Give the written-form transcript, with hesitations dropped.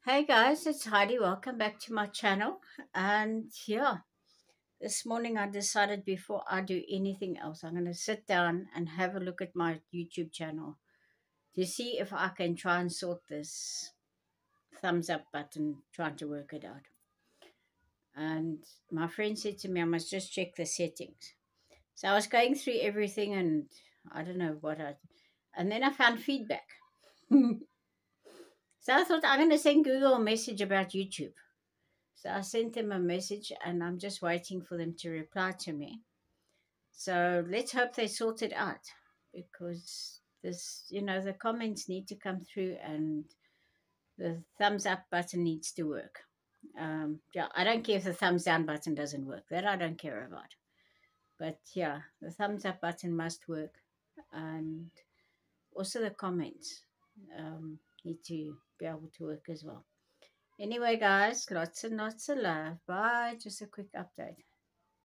Hey guys, it's Heidi. Welcome back to my channel. And yeah, this morning I decided before I do anything else, I'm going to sit down and have a look at my YouTube channel to see if I can try and sort this thumbs up button, trying to work it out. And my friend said to me, I must just check the settings. So I was going through everything and I don't know and then I found feedback. So I thought I'm going to send Google a message about YouTube. So I sent them a message and I'm just waiting for them to reply to me. So let's hope they sort it out because the comments need to come through and the thumbs up button needs to work. Yeah, I don't care if the thumbs down button doesn't work. That I don't care about. But yeah, the thumbs up button must work. And also the comments need to be able to work as well. Anyway, guys, lots and lots of love. Bye. Just a quick update.